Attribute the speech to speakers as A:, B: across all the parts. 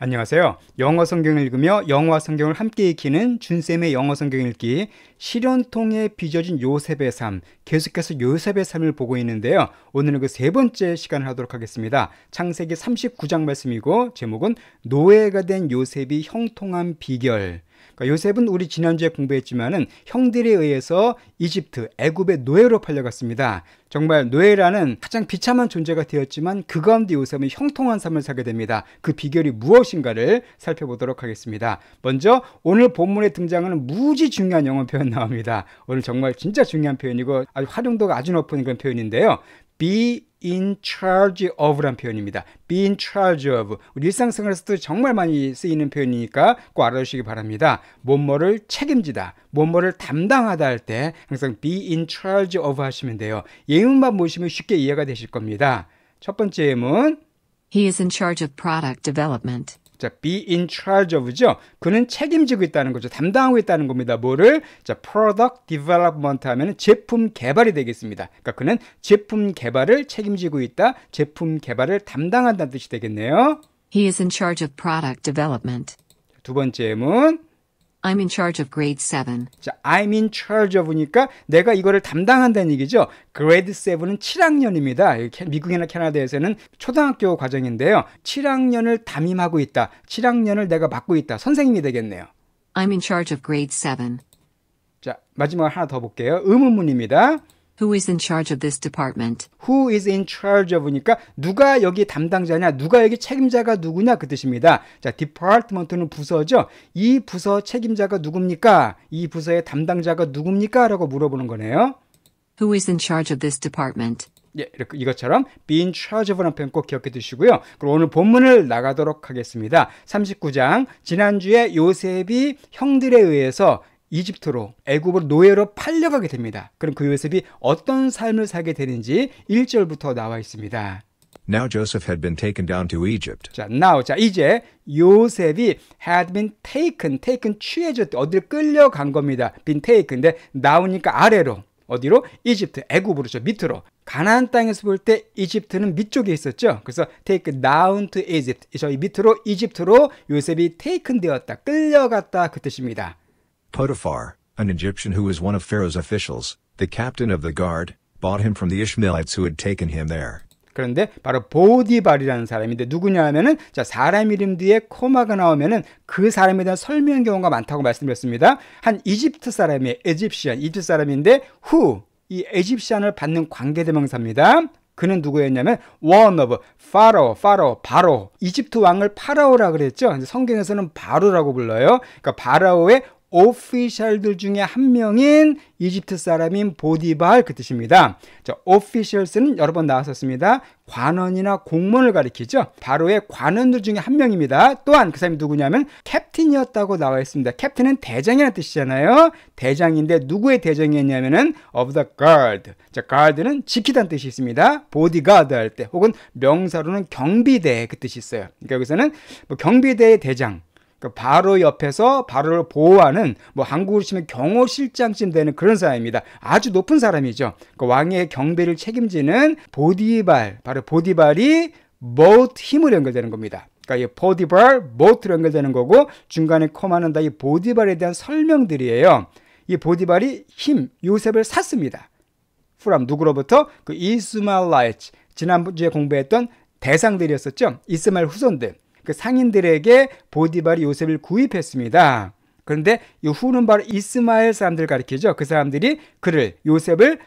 A: 안녕하세요. 영어 성경을 읽으며 영어와 성경을 함께 익히는 준쌤의 영어 성경 읽기 실현통에 빚어진 요셉의 삶, 계속해서 요셉의 삶을 보고 있는데요. 오늘은 그 세 번째 시간을 하도록 하겠습니다. 창세기 39장 말씀이고 제목은 노예가 된 요셉이 형통한 비결. 그러니까 요셉은 우리 지난주에 공부했지만은 형들에 의해서 이집트, 애굽의 노예로 팔려갔습니다. 정말 노예라는 가장 비참한 존재가 되었지만 그 가운데 요셉은 형통한 삶을 살게 됩니다. 그 비결이 무엇인가를 살펴보도록 하겠습니다. 먼저 오늘 본문에 등장하는 무지 중요한 영어 표현 나옵니다. 오늘 정말 진짜 중요한 표현이고 아주 활용도가 아주 높은 그런 표현인데요. be in charge of라는 표현입니다. be in charge of. 우리 일상생활에서도 정말 많이 쓰이는 표현이니까 꼭 알아주시기 바랍니다. 뭐뭐를 책임지다, 뭐뭐를 담당하다 할 때 항상 be in charge of 하시면 돼요. 예문만 보시면 쉽게 이해가 되실 겁니다. 첫 번째 예문.
B: He is in charge of product development.
A: 자, be in charge of죠. 그는 책임지고 있다는 거죠. 담당하고 있다는 겁니다. 뭐를? 자, product development 하면 제품 개발이 되겠습니다. 그러니까 그는 제품 개발을 책임지고 있다. 제품 개발을 담당한다는 뜻이 되겠네요.
B: He is in charge of product development.
A: 두 번째 예문.
B: I'm in charge of grade 7.
A: 자, I'm in charge of니까 내가 이거를 담당한다는 얘기죠. grade 7은 7학년입니다. 미국이나 캐나다에서는 초등학교 과정인데요. 7학년을 담임하고 있다. 7학년을 내가 맡고 있다. 선생님이 되겠네요.
B: I'm in charge of grade 7.
A: 자, 마지막 하나 더 볼게요. 의문문입니다.
B: Who is in charge of this department?
A: Who is in charge of니까 누가 여기 담당자냐, 누가 여기 책임자가 누구냐 그 뜻입니다. 자, department는 부서죠. 이 부서 책임자가 누굽니까? 이 부서의 담당자가 누굽니까? 라고 물어보는 거네요.
B: Who is in charge of this department?
A: 예, 이렇게 이것처럼 be in charge of라는 표현 꼭 기억해 두시고요. 그럼 오늘 본문을 나가도록 하겠습니다. 39장, 지난주에 요셉이 형들에 의해서 이집트로, 애굽으로 노예로 팔려가게 됩니다. 그럼 그 요셉이 어떤 삶을 살게 되는지 1절부터 나와 있습니다.
C: Now Joseph had been taken down to Egypt.
A: 자, now, 자, 이제 요셉이 had been taken 취해졌대. 어디를 끌려간 겁니다. been taken. 근데 나오니까 아래로. 어디로? 이집트, 애굽으로죠. 밑으로. 가나안 땅에서 볼 때 이집트는 밑쪽에 있었죠. 그래서 take down to Egypt. 저희 밑으로 이집트로 요셉이 taken 되었다. 끌려갔다 그 뜻입니다.
C: Potiphar, an Egyptian who was one of Pharaoh's officials, the captain of the guard, bought him from the Ishmaelites who had taken him there.
A: 그런데 바로 보디발이라는 사람인데 누구냐 하면은 자, 사람 이름 뒤에 코마가 나오면은 그 사람에 대한 설명 경우가 많다고 말씀드렸습니다. 한 이집트 사람이에요. 이집트 사람인데 who 이 이집시안을 받는 관계대명사입니다. 그는 누구였냐면 one of 바로 이집트 왕을 파라오라 그랬죠. 성경에서는 바로라고 불러요. 그러니까 바라오의 오피셜들 중에 한 명인 이집트 사람인 보디발 그 뜻입니다. 자, 오피셜스는 여러 번 나왔었습니다. 관원이나 공무원을 가리키죠. 바로의 관원들 중에 한 명입니다. 또한 그 사람이 누구냐면 캡틴이었다고 나와 있습니다. 캡틴은 대장이라는 뜻이잖아요. 대장인데 누구의 대장이었냐면은 of the guard. 자, guard는 지키다는 뜻이 있습니다. bodyguard 할 때 혹은 명사로는 경비대 그 뜻이 있어요. 그러니까 여기서는 뭐 경비대의 대장. 바로 옆에서 바로를 보호하는 뭐 한국으로 치면 경호실장쯤 되는 그런 사람입니다. 아주 높은 사람이죠. 그 왕의 경비를 책임지는 보디발, 바로 보디발이 boat 힘으로 연결되는 겁니다. 그러니까 이 보디발, boat로 연결되는 거고 중간에 코마는 다 이 보디발에 대한 설명들이에요. 이 보디발이 요셉을 샀습니다. from 누구로부터? 그 이스마엘라이트, 지난주에 공부했던 대상들이었었죠. 이스마엘 후손들. 그 상인들에게 보디발이 요셉을 구입했습니다. 그런데 이 후는 바로 이스마엘 사람들을 가리키죠. 그 사람들이 요셉을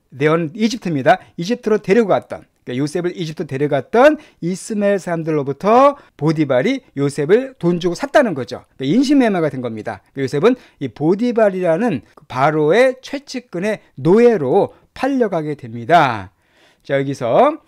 A: 내온 이집트입니다. 이집트로 데려갔던, 그러니까 요셉을 이집트로 데려갔던 이스마엘 사람들로부터 보디발이 요셉을 돈 주고 샀다는 거죠. 그러니까 인신매매가 된 겁니다. 그러니까 요셉은 이 보디발이라는 바로의 최측근의 노예로 팔려가게 됩니다. 자, 여기서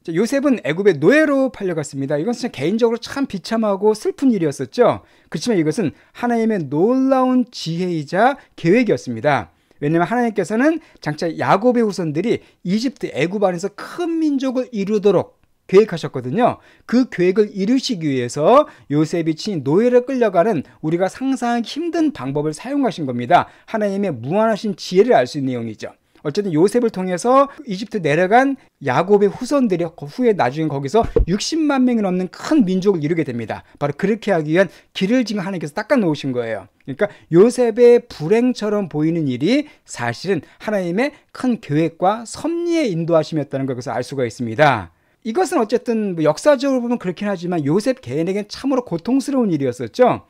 A: 요셉은 애굽의 노예로 팔려갔습니다. 이건 진짜 개인적으로 참 비참하고 슬픈 일이었었죠. 그렇지만 이것은 하나님의 놀라운 지혜이자 계획이었습니다. 왜냐하면 하나님께서는 장차 야곱의 후손들이 이집트, 애굽 안에서 큰 민족을 이루도록 계획하셨거든요. 그 계획을 이루시기 위해서 요셉이 친히 노예를 끌려가는 우리가 상상하기 힘든 방법을 사용하신 겁니다. 하나님의 무한하신 지혜를 알 수 있는 내용이죠. 어쨌든 요셉을 통해서 이집트 내려간 야곱의 후손들이 후에 나중에 거기서 60만 명이 넘는 큰 민족을 이루게 됩니다. 바로 그렇게 하기 위한 길을 지금 하나님께서 닦아 놓으신 거예요. 그러니까 요셉의 불행처럼 보이는 일이 사실은 하나님의 큰 계획과 섭리의 인도하심이었다는 걸 그것을 알 수가 있습니다. 이것은 어쨌든 역사적으로 보면 그렇긴 하지만 요셉 개인에겐 참으로 고통스러운 일이었었죠.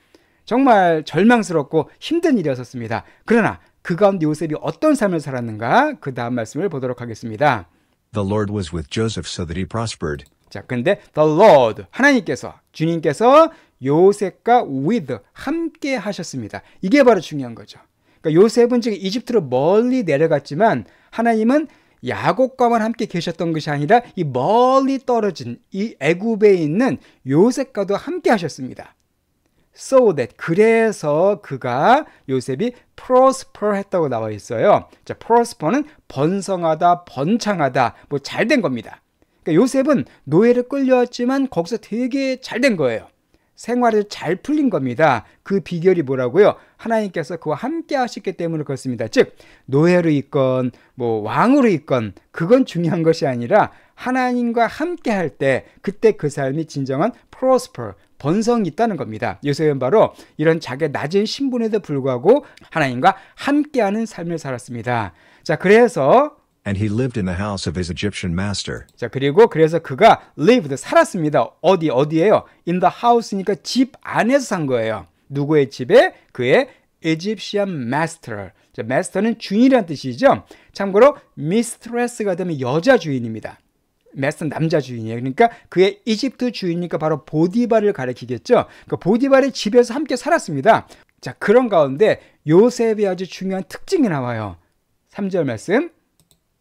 A: 정말 절망스럽고 힘든 일이었습니다. 그러나 그 가운데 요셉이 어떤 삶을 살았는가? 그 다음 말씀을 보도록 하겠습니다.
C: The Lord was with Joseph so that he prospered.
A: 자, 근데 the Lord, 하나님께서, 주님께서 요셉과 with, 함께 하셨습니다. 이게 바로 중요한 거죠. 그러니까 요셉은 지금 이집트로 멀리 내려갔지만 하나님은 야곱과만 함께 계셨던 것이 아니라 이 멀리 떨어진 이 애굽에 있는 요셉과도 함께 하셨습니다. So that, 그래서 그가 요셉이 prosper 했다고 나와 있어요. 자, prosper는 번성하다, 번창하다, 뭐 잘된 겁니다. 그러니까 요셉은 노예를 끌려왔지만 거기서 되게 잘된 거예요. 생활이 잘 풀린 겁니다. 그 비결이 뭐라고요? 하나님께서 그와 함께 하셨기 때문에 그렇습니다. 즉, 노예로 있건 뭐 왕으로 있건 그건 중요한 것이 아니라 하나님과 함께 할 때 그때 그 삶이 진정한 prosper, 번성이 있다는 겁니다. 요셉은 바로 이런 자기의 낮은 신분에도 불구하고 하나님과 함께하는 삶을 살았습니다. 자, 그래서
C: And he lived in the house of his Egyptian master.
A: 자, 그리고 그래서 그가 lived, 살았습니다. 어디예요? In the house니까 집 안에서 산 거예요. 누구의 집에? 그의 Egyptian master. 자, master는 주인이라는 뜻이죠. 참고로 mistress가 되면 여자 주인입니다. 마스터는 남자 주인이에요. 그러니까 그의 이집트 주인이니까 바로 보디발을 가리키겠죠. 그러니까 보디발의 집에서 함께 살았습니다. 자, 그런 가운데 요셉의 아주 중요한 특징이 나와요. 3절 말씀.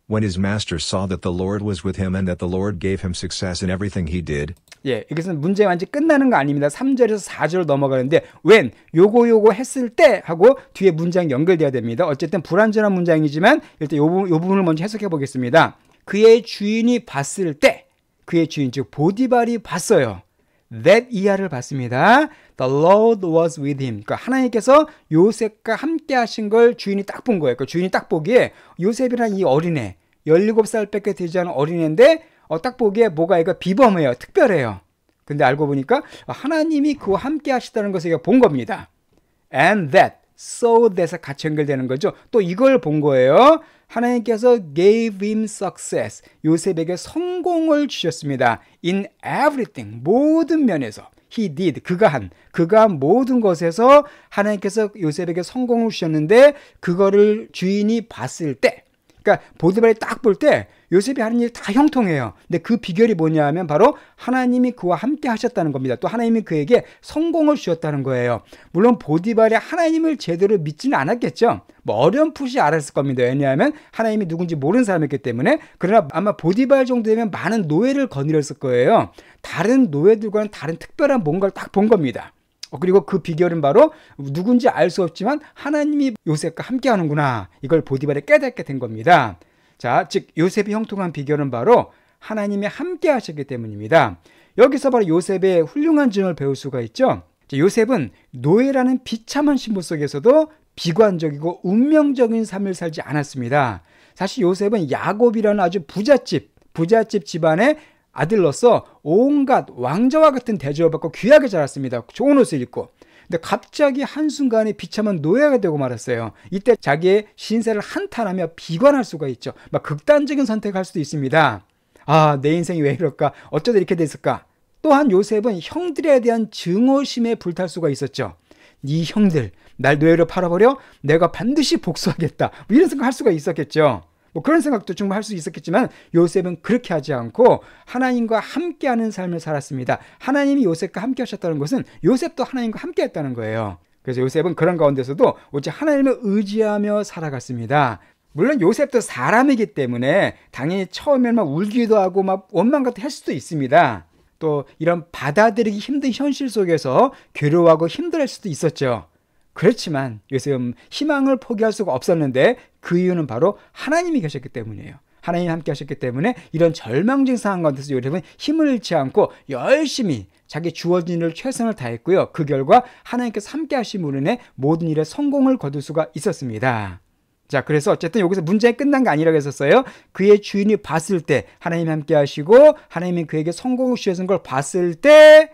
C: When his master saw that the Lord was with him and that the Lord gave him success in everything he did.
A: 예, 이것은 문제 완전히 끝나는 거 아닙니다. 3절에서 4절 넘어가는데 when, 요거 했을 때 하고 뒤에 문장 연결돼야 됩니다. 어쨌든 불완전한 문장이지만 일단 요 부분을 먼저 해석해 보겠습니다. 그의 주인이 봤을 때, 그의 주인 즉 보디발이 봤어요. that 이하를 봤습니다. The Lord was with him. 그러니까 하나님께서 요셉과 함께 하신 걸 주인이 딱 본 거예요. 그러니까 주인이 딱 보기에 요셉이란 이 어린애, 17살밖에 되지 않은 어린애인데 딱 보기에 뭐가 이거 비범해요. 특별해요. 근데 알고 보니까 하나님이 그와 함께 하시다는 것을 본 겁니다. And that, so that에 같이 연결되는 거죠. 또 이걸 본 거예요. 하나님께서 gave him success. 요셉에게 성공을 주셨습니다. In everything. 모든 면에서. He did. 그가 한 모든 것에서 하나님께서 요셉에게 성공을 주셨는데 그거를 주인이 봤을 때, 그러니까 보디발이 딱 볼 때 요셉이 하는 일 다 형통해요. 근데 그 비결이 뭐냐 하면 바로 하나님이 그와 함께 하셨다는 겁니다. 또 하나님이 그에게 성공을 주셨다는 거예요. 물론 보디발이 하나님을 제대로 믿지는 않았겠죠. 뭐 어렴풋이 알았을 겁니다. 왜냐하면 하나님이 누군지 모르는 사람이기 때문에. 그러나 아마 보디발 정도 되면 많은 노예를 거느렸을 거예요. 다른 노예들과는 다른 특별한 뭔가를 딱 본 겁니다. 그리고 그 비결은 바로 누군지 알 수 없지만 하나님이 요셉과 함께 하는구나. 이걸 보디발이 깨닫게 된 겁니다. 자, 즉 요셉이 형통한 비결은 바로 하나님이 함께 하셨기 때문입니다. 여기서 바로 요셉의 훌륭한 점을 배울 수가 있죠. 자, 요셉은 노예라는 비참한 신분 속에서도 비관적이고 운명적인 삶을 살지 않았습니다. 사실 요셉은 야곱이라는 아주 부잣집 집안의 아들로서 온갖 왕자와 같은 대접을 받고 귀하게 자랐습니다. 좋은 옷을 입고. 근데 갑자기 한순간에 비참한 노예가 되고 말았어요. 이때 자기의 신세를 한탄하며 비관할 수가 있죠. 막 극단적인 선택을 할 수도 있습니다. 아, 내 인생이 왜 이럴까? 어쩌다 이렇게 됐을까? 또한 요셉은 형들에 대한 증오심에 불탈 수가 있었죠. 네 형들, 날 노예로 팔아버려? 내가 반드시 복수하겠다. 뭐 이런 생각할 수가 있었겠죠. 뭐 그런 생각도 좀 할 수 있었겠지만 요셉은 그렇게 하지 않고 하나님과 함께하는 삶을 살았습니다. 하나님이 요셉과 함께 하셨다는 것은 요셉도 하나님과 함께 했다는 거예요. 그래서 요셉은 그런 가운데서도 오직 하나님을 의지하며 살아갔습니다. 물론 요셉도 사람이기 때문에 당연히 처음에는 막 울기도 하고 막 원망 같은 할 수도 있습니다. 또 이런 받아들이기 힘든 현실 속에서 괴로워하고 힘들할 수도 있었죠. 그렇지만 요셉은 희망을 포기할 수가 없었는데 그 이유는 바로 하나님이 계셨기 때문이에요. 하나님이 함께 하셨기 때문에 이런 절망적인 상황 가운데서 요셉은 힘을 잃지 않고 열심히 자기 주어진 일을 최선을 다했고요. 그 결과 하나님께서 함께 하심으로 인해 모든 일에 성공을 거둘 수가 있었습니다. 자, 그래서 어쨌든 여기서 문제가 끝난 게 아니라고 했었어요. 그의 주인이 봤을 때 하나님이 함께 하시고 하나님이 그에게 성공을 주신 걸 봤을 때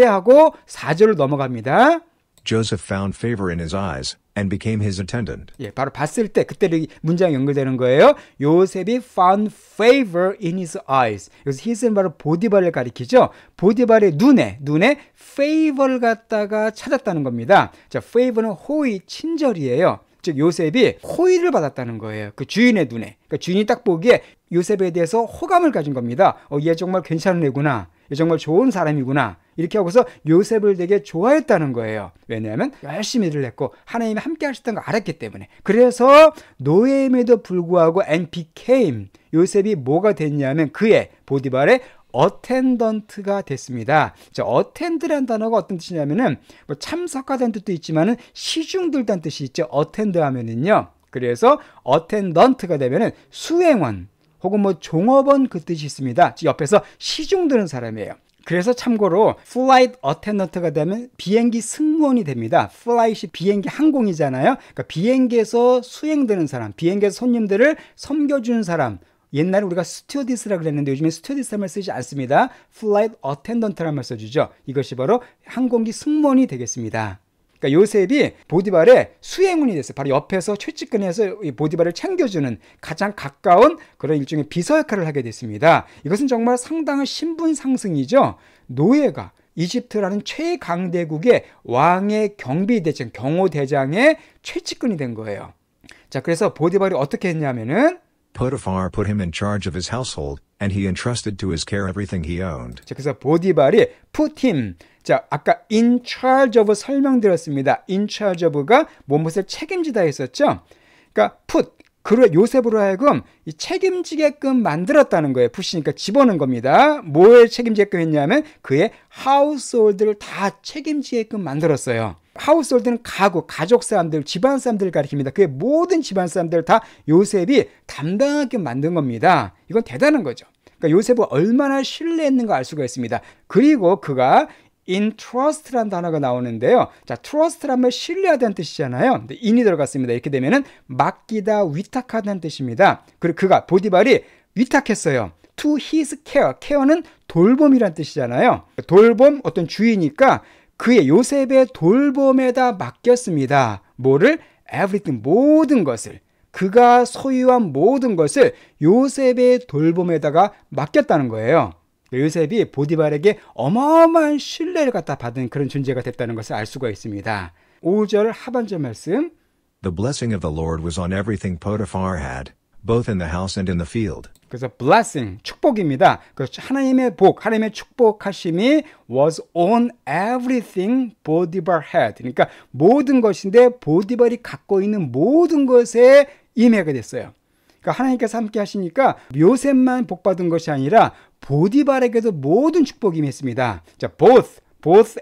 A: 하고 4절을 넘어갑니다.
C: Joseph found favor in his eyes and became his attendant.
A: 예, 바로 봤을 때 그때로 문장이 연결되는 거예요. 요셉이 found favor in his eyes. 여기서 his는 바로 보디발을 가리키죠. 보디발의 눈에 favor를 갖다가 찾았다는 겁니다. 자, favor는 호의, 친절이에요. 즉 요셉이 호의를 받았다는 거예요. 그 주인의 눈에. 그러니까 주인이 딱 보기에 요셉에 대해서 호감을 가진 겁니다. 얘 정말 괜찮은 애구나. 얘 정말 좋은 사람이구나. 이렇게 하고서 요셉을 되게 좋아했다는 거예요. 왜냐하면 열심히 일을 했고 하나님이 함께 하셨던 걸 알았기 때문에. 그래서 노예임에도 불구하고 and became, 요셉이 뭐가 됐냐면 그의 보디발의 어텐던트가 됐습니다. 자, 어텐드라는 단어가 어떤 뜻이냐면은 뭐 참석하다는 뜻도 있지만은 시중들다는 뜻이 있죠. 어텐드 하면은요. 그래서 어텐던트가 되면은 수행원 혹은 뭐 종업원 그 뜻이 있습니다. 옆에서 시중드는 사람이에요. 그래서 참고로 flight attendant가 되면 비행기 승무원이 됩니다. flight이 비행기 항공이잖아요. 그러니까 비행기에서 수행되는 사람, 비행기에서 손님들을 섬겨주는 사람. 옛날에 우리가 스튜어디스라고 그랬는데 요즘에 스튜어디스 말 쓰지 않습니다. flight attendant라는 말 써주죠. 이것이 바로 항공기 승무원이 되겠습니다. 그러니까 요셉이 보디발의 수행원이 됐어요. 바로 옆에서 최측근에서 이 보디발을 챙겨주는 가장 가까운 그런 일종의 비서 역할을 하게 됐습니다. 이것은 정말 상당한 신분 상승이죠. 노예가 이집트라는 최강대국의 왕의 경비대장, 경호대장의 최측근이 된 거예요. 자, 그래서 보디발이 어떻게 했냐면은
C: Potiphar put him in charge of his household, and he entrusted to his care everything he owned.
A: 자, 그래서 보디발이 put him, 자, 아까 in charge of 설명드렸습니다. in charge of가 무엇을 책임지다 했었죠. 그러니까 put, 그를 요셉으로 하여금 이 책임지게끔 만들었다는 거예요. 푸시니까 집어넣은 겁니다. 뭘 책임지게끔 했냐면 그의 하우스홀드를 다 책임지게끔 만들었어요. 하우스홀드는 가족 사람들, 집안 사람들을 가리킵니다. 그의 모든 집안 사람들을 다 요셉이 담당하게 만든 겁니다. 이건 대단한 거죠. 그러니까 요셉을 얼마나 신뢰했는가 알 수가 있습니다. 그리고 그가 entrust라는 단어가 나오는데요. 자, trust라는 말 신뢰하다는 뜻이잖아요. 근데 in이 들어갔습니다. 이렇게 되면은 맡기다, 위탁하다는 뜻입니다. 그리고 그가 보디발이 위탁했어요. to his care. care는 돌봄이란 뜻이잖아요. 돌봄, 어떤 주의니까 그의 요셉의 돌봄에다 맡겼습니다. 뭐를? everything, 모든 것을. 그가 소유한 모든 것을 요셉의 돌봄에다가 맡겼다는 거예요. 요셉이 보디발에게 어마어마한 신뢰를 갖다 받은 그런 존재가 됐다는 것을 알 수가 있습니다. 5절 하반절 말씀.
C: The blessing of the Lord was on everything Potiphar had, both in the house and in the field.
A: 그래서 blessing, 축복입니다. 그렇죠. 하나님의 복, 하나님의 축복하심이 was on everything Potiphar had. 그러니까 모든 것인데 보디발이 갖고 있는 모든 것에 임하게 됐어요. 그러니까 하나님께서 함께 하시니까 요셉만 복받은 것이 아니라 보디발에게도 모든 축복이 임했습니다. 자, both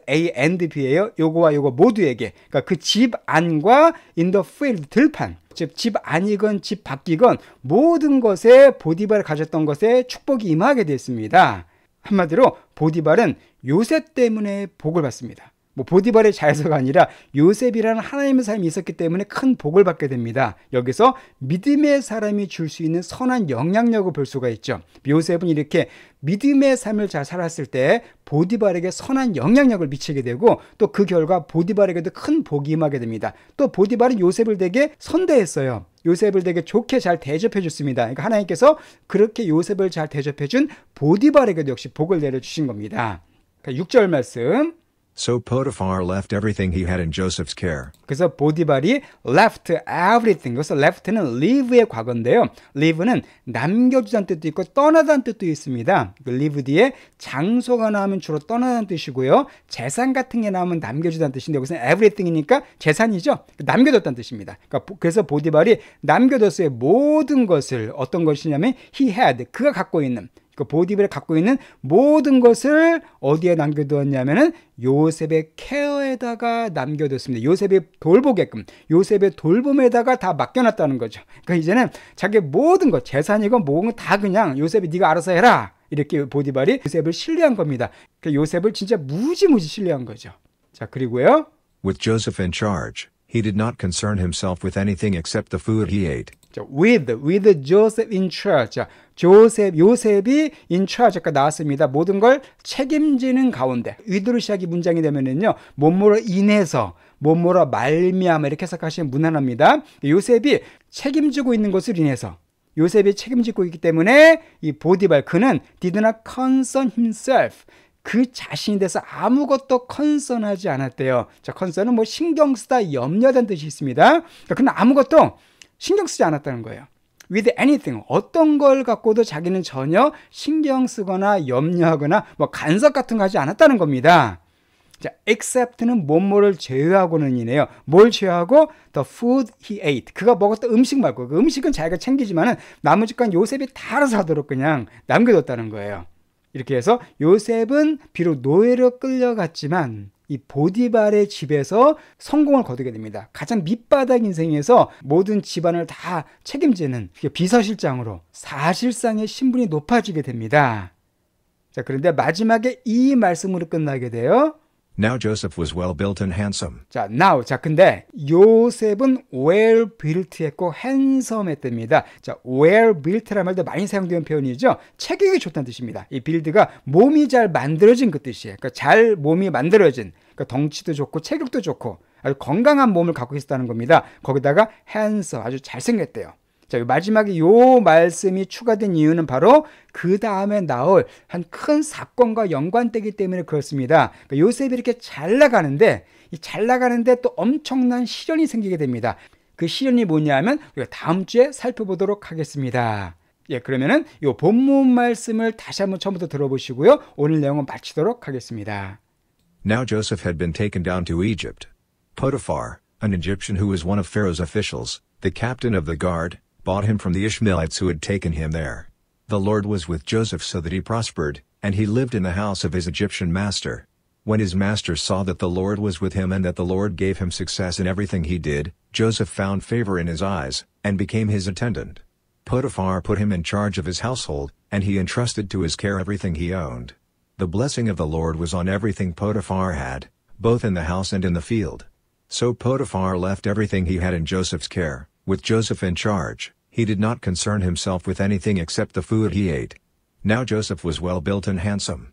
A: A and B예요. 요거와 요거 모두에게. 그러니까 그 집 안과 in the field, 들판. 즉 집 안이건 집 밖이건 모든 것에 보디발이 가졌던 것에 축복이 임하게 됐습니다. 한마디로 보디발은 요셉 때문에 복을 받습니다. 뭐 보디발의 자에서가 아니라 요셉이라는 하나님의 사람이 있었기 때문에 큰 복을 받게 됩니다. 여기서 믿음의 사람이 줄 수 있는 선한 영향력을 볼 수가 있죠. 요셉은 이렇게 믿음의 삶을 잘 살았을 때 보디발에게 선한 영향력을 미치게 되고 또 그 결과 보디발에게도 큰 복이 임하게 됩니다. 또 보디발은 요셉을 되게 선대했어요. 요셉을 되게 좋게 잘 대접해 줬습니다. 그러니까 하나님께서 그렇게 요셉을 잘 대접해 준 보디발에게도 역시 복을 내려주신 겁니다. 6절 말씀.
C: So Potiphar left everything he had in Joseph's care.
A: 그래서 보디발이 left everything. 그래서 left는 leave의 과거인데요. leave는 남겨주다는 뜻도 있고 떠나다는 뜻도 있습니다. leave 뒤에 장소가 나오면 주로 떠나다는 뜻이고요. 재산 같은 게 나오면 남겨주다는 뜻인데 여기서는 everything이니까 재산이죠. 남겨뒀다는 뜻입니다. 그러니까 그래서 보디발이 남겨뒀어요. 모든 것을. 어떤 것이냐면 he had. 그가 갖고 있는. 그 보디발이 갖고 있는 모든 것을 어디에 남겨두었냐면은 요셉의 케어에다가 남겨뒀습니다. 요셉이 돌보게끔, 요셉의 돌봄에다가 다 맡겨놨다는 거죠. 그러니까 이제는 자기 모든 것, 재산이건 뭐건 다 그냥 요셉이 네가 알아서 해라. 이렇게 보디발이 요셉을 신뢰한 겁니다. 그러니까 요셉을 진짜 무지무지 신뢰한 거죠. 자, 그리고요.
C: With Joseph in charge, He did not concern himself with anything except the food he ate.
A: with Joseph in charge. 자, 요셉이 in charge 아까 나왔습니다. 모든 걸 책임지는 가운데. with로 시작이 문장이 되면은요, 뭐뭐로 인해서, 뭐뭐로 말미암아 이렇게 해석하시면 무난합니다. 요셉이 책임지고 있는 것을 인해서. 요셉이 책임지고 있기 때문에 이 보디발 그는 did not concern himself. 그 자신에 대해서 아무것도 컨선하지 않았대요. 자, 컨선은 뭐 신경 쓰다, 염려하다는 뜻이 있습니다. 그는 아무것도 신경 쓰지 않았다는 거예요. with anything, 어떤 걸 갖고도 자기는 전혀 신경 쓰거나 염려하거나 뭐 간섭 같은 거 하지 않았다는 겁니다. 자, except는 뭐뭐를 제외하고는 이네요. 뭘 제외하고? the food he ate. 그가 먹었던 음식 말고, 그 음식은 자기가 챙기지만은 나머지 건 요셉이 다 알아서 하도록 그냥 남겨뒀다는 거예요. 이렇게 해서 요셉은 비록 노예로 끌려갔지만 이 보디발의 집에서 성공을 거두게 됩니다. 가장 밑바닥 인생에서 모든 집안을 다 책임지는 비서실장으로 사실상의 신분이 높아지게 됩니다. 자, 그런데 마지막에 이 말씀으로 끝나게 돼요.
C: Now Joseph was well built and handsome.
A: 자, now. 자, 근데 요셉은 well built 했고 handsome 했답니다. 자, well built라는 말도 많이 사용되는 표현이죠. 체격이 좋다는 뜻입니다. 이 build가 몸이 잘 만들어진 그 뜻이에요. 그러니까 잘 몸이 만들어진, 그러니까 덩치도 좋고 체격도 좋고 아주 건강한 몸을 갖고 있었다는 겁니다. 거기다가 handsome, 아주 잘생겼대요. 자, 마지막에 요 말씀이 추가된 이유는 바로 그 다음에 나올 한 큰 사건과 연관되기 때문에 그렇습니다. 그러니까 요셉이 이렇게 잘 나가는데, 이 잘 나가는데 또 엄청난 시련이 생기게 됩니다. 그 시련이 뭐냐면 우리가 다음 주에 살펴보도록 하겠습니다. 예, 그러면은 요 본문 말씀을 다시 한번 처음부터 들어보시고요. 오늘 내용은 마치도록 하겠습니다.
C: Now Joseph had been taken down to Egypt. Potiphar, an Egyptian who was one of Pharaoh's officials, the captain of the guard, bought him from the Ishmaelites who had taken him there. The Lord was with Joseph so that he prospered, and he lived in the house of his Egyptian master. When his master saw that the Lord was with him and that the Lord gave him success in everything he did, Joseph found favor in his eyes, and became his attendant. Potiphar put him in charge of his household, and he entrusted to his care everything he owned. The blessing of the Lord was on everything Potiphar had, both in the house and in the field. So Potiphar left everything he had in Joseph's care, with Joseph in charge. He did not concern himself with anything except the food he ate. Now Joseph was well built and handsome.